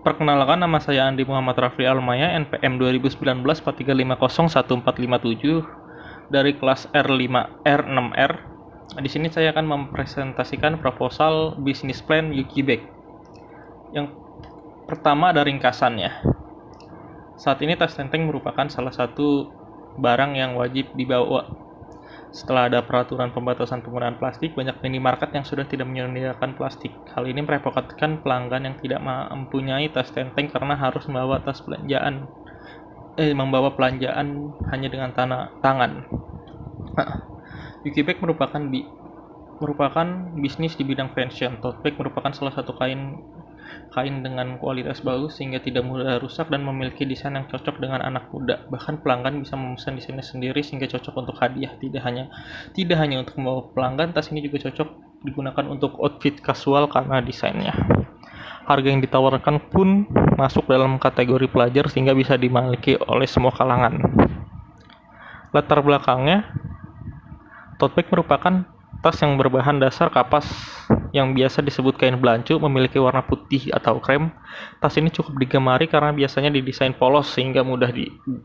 Perkenalkan, nama saya Andi Muhammad Rafli Almaya, NPM 2019 43501417 dari kelas R6R. Di sini saya akan mempresentasikan proposal bisnis plan Yuki-Bake. Yang pertama ada ringkasannya. Saat ini tas tenteng merupakan salah satu barang yang wajib dibawa. Setelah ada peraturan pembatasan penggunaan plastik, banyak minimarket yang sudah tidak menyediakan plastik. Hal ini merepotkan pelanggan yang tidak mempunyai tas tenteng karena harus membawa belanjaan hanya dengan tangan. Yuki-Bake merupakan bisnis di bidang fashion. Tote bag merupakan salah satu kain dengan kualitas bagus sehingga tidak mudah rusak dan memiliki desain yang cocok dengan anak muda. Bahkan pelanggan bisa memesan desainnya sendiri sehingga cocok untuk hadiah. Tidak hanya untuk membawa pelanggan, tas ini juga cocok digunakan untuk outfit kasual karena desainnya. Harga yang ditawarkan pun masuk dalam kategori pelajar sehingga bisa dimiliki oleh semua kalangan. Latar belakangnya, tote bag merupakan tas yang berbahan dasar kapas yang biasa disebut kain belancu, memiliki warna putih atau krem. Tas ini cukup digemari karena biasanya didesain polos sehingga mudah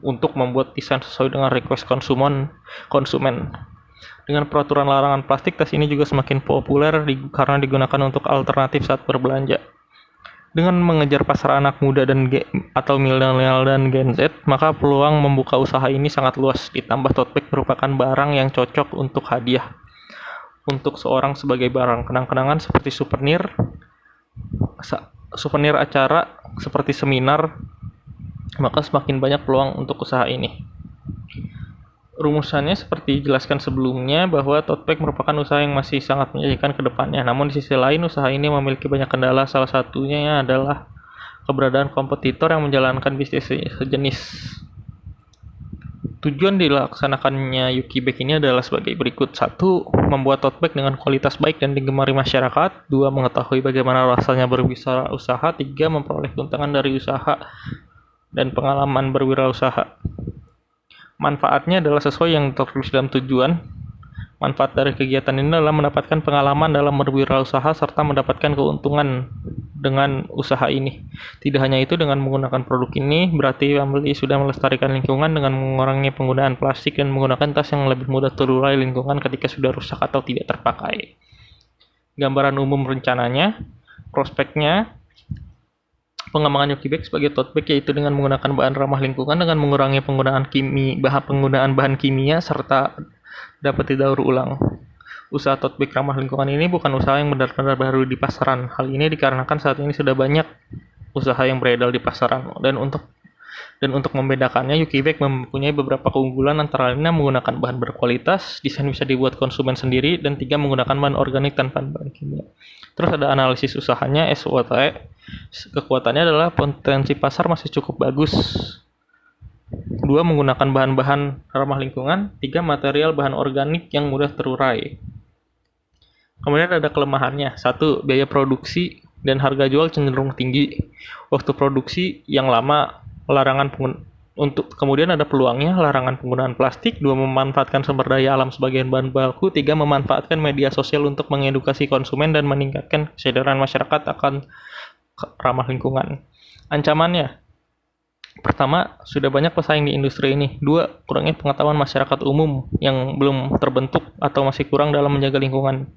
untuk membuat desain sesuai dengan request konsumen. Dengan peraturan larangan plastik, tas ini juga semakin populer karena digunakan untuk alternatif saat berbelanja. Dengan mengejar pasar anak muda atau milenial dan Gen Z, maka peluang membuka usaha ini sangat luas. Ditambah tote bag merupakan barang yang cocok untuk hadiah untuk seorang sebagai barang kenang-kenangan seperti souvenir acara seperti seminar, maka semakin banyak peluang untuk usaha ini. Rumusannya seperti dijelaskan sebelumnya bahwa tote bag merupakan usaha yang masih sangat menjanjikan ke depannya. Namun di sisi lain usaha ini memiliki banyak kendala, salah satunya adalah keberadaan kompetitor yang menjalankan bisnis sejenis. Tujuan dilaksanakannya Yuki-Bake ini adalah sebagai berikut. 1. Membuat tote bag dengan kualitas baik dan digemari masyarakat. 2. Mengetahui bagaimana rasanya berwirausaha. 3. Memperoleh keuntungan dari usaha dan pengalaman berwirausaha. Manfaatnya adalah sesuai yang tertulis dalam tujuan. Manfaat dari kegiatan ini adalah mendapatkan pengalaman dalam berwirausaha serta mendapatkan keuntungan dengan usaha ini. Tidak hanya itu, dengan menggunakan produk ini berarti pembeli sudah melestarikan lingkungan dengan mengurangi penggunaan plastik dan menggunakan tas yang lebih mudah terurai lingkungan ketika sudah rusak atau tidak terpakai. Gambaran umum rencananya, prospeknya, pengembangan Yuki-Bake sebagai tote bag yaitu dengan menggunakan bahan ramah lingkungan dengan mengurangi penggunaan bahan kimia serta dapat didaur ulang. Usaha tote bag ramah lingkungan ini bukan usaha yang benar-benar baru di pasaran. Hal ini dikarenakan saat ini sudah banyak usaha yang beredar di pasaran. Dan untuk membedakannya, Yuki-Bake mempunyai beberapa keunggulan, antara lainnya menggunakan bahan berkualitas, desain bisa dibuat konsumen sendiri, dan 3. Menggunakan bahan organik tanpa bahan kimia. Terus ada analisis usahanya, SWOT. Kekuatannya adalah potensi pasar masih cukup bagus. 2. Menggunakan bahan-bahan ramah lingkungan. 3. Material bahan organik yang mudah terurai. Kemudian ada kelemahannya. 1. Biaya produksi dan harga jual cenderung tinggi. Waktu produksi yang lama, kemudian ada peluangnya, larangan penggunaan plastik. 2. Memanfaatkan sumber daya alam sebagai bahan baku. 3. Memanfaatkan media sosial untuk mengedukasi konsumen dan meningkatkan kesadaran masyarakat akan ramah lingkungan. Ancamannya, pertama, sudah banyak pesaing di industri ini. 2. Kurangnya pengetahuan masyarakat umum yang belum terbentuk atau masih kurang dalam menjaga lingkungan.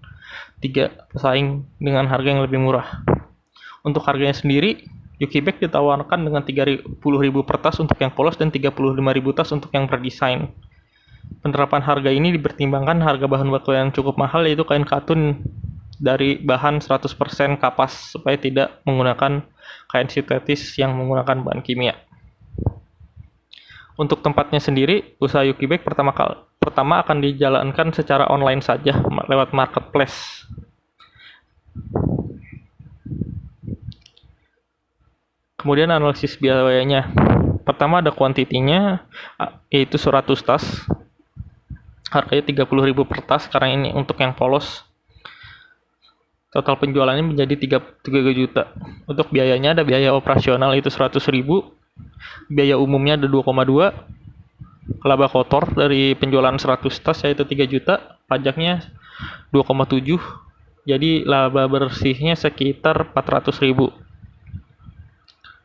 3. Pesaing dengan harga yang lebih murah. Untuk harganya sendiri, Yuki-Bake ditawarkan dengan 30.000 per tas untuk yang polos dan 35.000 tas untuk yang berdesain. Penerapan harga ini dipertimbangkan harga bahan baku yang cukup mahal, yaitu kain katun dari bahan 100% kapas, supaya tidak menggunakan kain sintetis yang menggunakan bahan kimia. Untuk tempatnya sendiri, usaha Yuki-Bake pertama akan dijalankan secara online saja lewat marketplace. Kemudian analisis biayanya. Pertama ada kuantitinya, yaitu 100 tas. Harganya 30.000 per tas karena ini untuk yang polos. Total penjualannya menjadi 3 juta. Untuk biayanya ada biaya operasional itu 100.000. Biaya umumnya ada 2,2. Laba kotor dari penjualan 100 tas yaitu 3 juta. Pajaknya 2,7. Jadi laba bersihnya sekitar 400.000.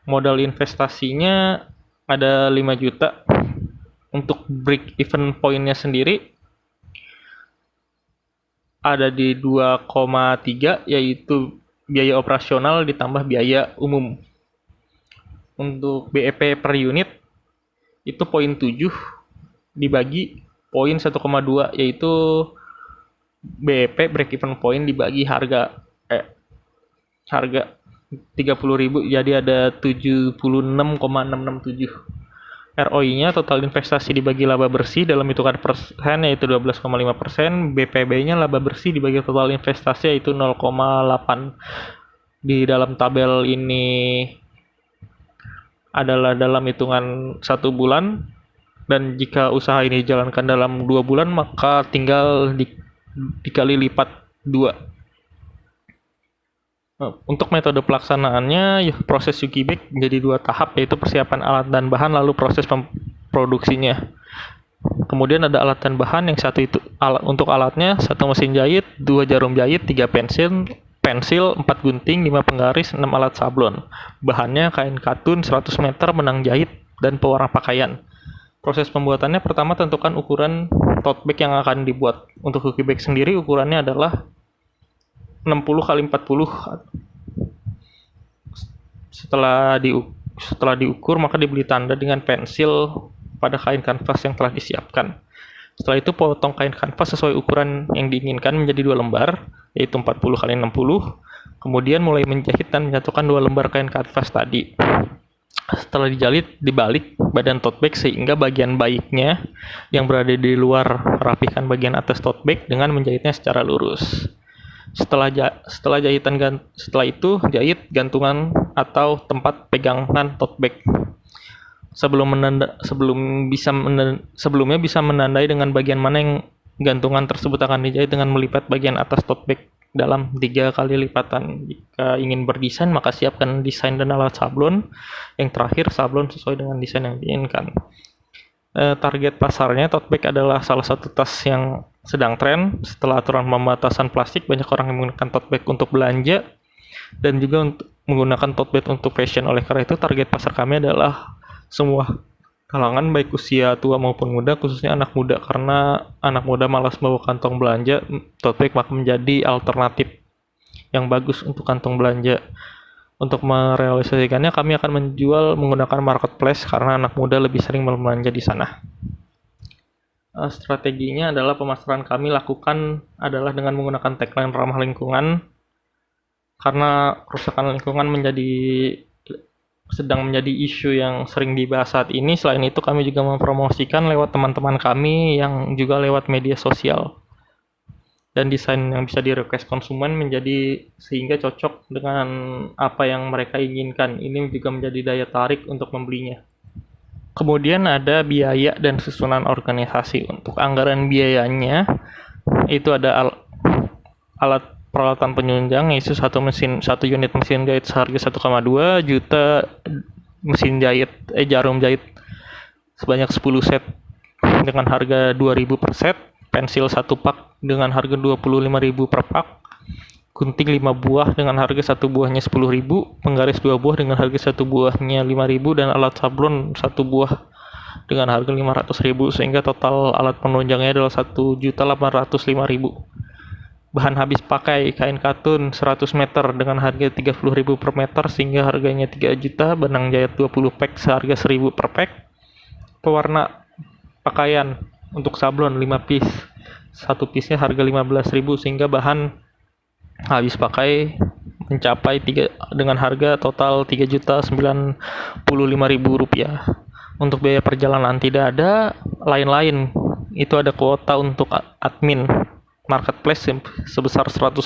Modal investasinya ada 5 juta. Untuk break even point-nya sendiri ada di 2,3, yaitu biaya operasional ditambah biaya umum. Untuk BEP per unit itu poin 7 dibagi poin 1,2, yaitu BEP break even point dibagi harga 30.000, jadi ada 76,667. ROI-nya total investasi dibagi laba bersih dalam hitungan persen yaitu 12,5%, BPB-nya laba bersih dibagi total investasi yaitu 0,8. Di dalam tabel ini adalah dalam hitungan 1 bulan, dan jika usaha ini dijalankan dalam 2 bulan maka tinggal dikali lipat 2. Untuk metode pelaksanaannya, proses Yuki Bake menjadi 2 tahap, yaitu persiapan alat dan bahan lalu proses produksinya. Kemudian ada alat dan bahan, yang satu itu untuk alatnya 1 mesin jahit, 2 jarum jahit, 3 pensil, 4 gunting, 5 penggaris, 6 alat sablon. Bahannya kain katun 100 meter, benang jahit, dan pewarna pakaian. Proses pembuatannya, pertama tentukan ukuran tote bag yang akan dibuat. Untuk Yuki Bake sendiri ukurannya adalah 60 kali 40. Setelah diukur maka diberi tanda dengan pensil pada kain kanvas yang telah disiapkan. Setelah itu potong kain kanvas sesuai ukuran yang diinginkan menjadi 2 lembar, yaitu 40 kali 60. Kemudian mulai menjahit dan menyatukan 2 lembar kain kanvas tadi. Setelah dijahit, dibalik badan tote bag sehingga bagian baiknya yang berada di luar, rapihkan bagian atas tote bag dengan menjahitnya secara lurus. Setelah itu jahit gantungan atau tempat pegangan tote bag. Sebelumnya bisa menandai dengan bagian mana yang gantungan tersebut akan dijahit dengan melipat bagian atas tote bag dalam 3 kali lipatan. Jika ingin berdesain maka siapkan desain dan alat sablon. Yang terakhir, sablon sesuai dengan desain yang diinginkan. Target pasarnya, tote bag adalah salah satu tas yang sedang tren. Setelah aturan pembatasan plastik, banyak orang yang menggunakan tote bag untuk belanja dan juga untuk menggunakan tote bag untuk fashion. Oleh karena itu, target pasar kami adalah semua kalangan, baik usia tua maupun muda, khususnya anak muda, karena anak muda malas bawa kantong belanja. Tote bag maka menjadi alternatif yang bagus untuk kantong belanja. Untuk merealisasikannya, kami akan menjual menggunakan marketplace karena anak muda lebih sering belanja di sana. Strateginya adalah pemasaran kami lakukan adalah dengan menggunakan tagline ramah lingkungan, karena kerusakan lingkungan sedang menjadi isu yang sering dibahas saat ini. Selain itu, kami juga mempromosikan lewat teman-teman kami yang juga lewat media sosial. Dan desain yang bisa di-request konsumen sehingga cocok dengan apa yang mereka inginkan. Ini juga menjadi daya tarik untuk membelinya. Kemudian ada biaya dan susunan organisasi. Untuk anggaran biayanya itu ada alat peralatan penunjang, yaitu 1 unit mesin jahit seharga 1,2 juta, jarum jahit sebanyak 10 set dengan harga 2.000 per set, pensil 1 pak dengan harga 25.000 per pak, gunting 5 buah dengan harga 1 buahnya 10.000, penggaris 2 buah dengan harga 1 buahnya 5.000, dan alat sablon 1 buah dengan harga 500.000, sehingga total alat penunjangnya adalah 1.805.000. Bahan habis pakai, kain katun 100 meter dengan harga 30.000 per meter sehingga harganya 3 juta, benang jahit 20 pack seharga 1.000 per pack, pewarna pakaian untuk sablon 5 piece, 1 piece-nya harga 15.000 sehingga bahan habis pakai mencapai dengan harga total 3.095.000 rupiah. Untuk biaya perjalanan tidak ada, lain-lain itu ada kuota untuk admin marketplace sebesar 100.000,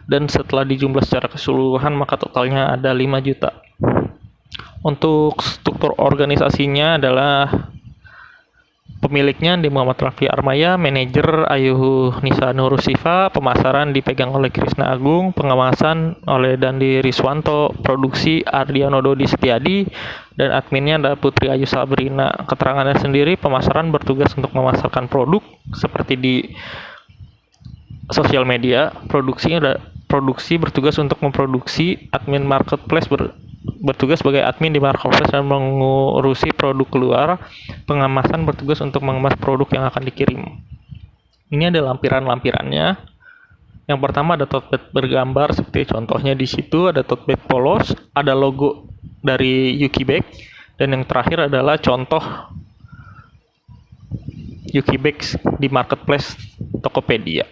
dan setelah dijumlah secara keseluruhan maka totalnya ada 5 juta. Untuk struktur organisasinya adalah pemiliknya di Muhammad Raffi Armaya, manajer Ayu Nisa Nurusifa, pemasaran dipegang oleh Krisna Agung, pengawasan oleh Dandi Riswanto, produksi Ardiano Dodi Setiadi, dan adminnya adalah Putri Ayu Sabrina. Keterangannya sendiri, pemasaran bertugas untuk memasarkan produk seperti di sosial media, produksi bertugas untuk memproduksi, admin marketplace bertugas sebagai admin di marketplace dan mengurusi produk keluar. Pengemasan bertugas untuk mengemas produk yang akan dikirim. Ini ada lampiran-lampirannya. Yang pertama ada tote bag bergambar seperti contohnya di situ, ada tote bag polos, ada logo dari Yuki Bag, dan yang terakhir adalah contoh Yuki Bags di marketplace Tokopedia.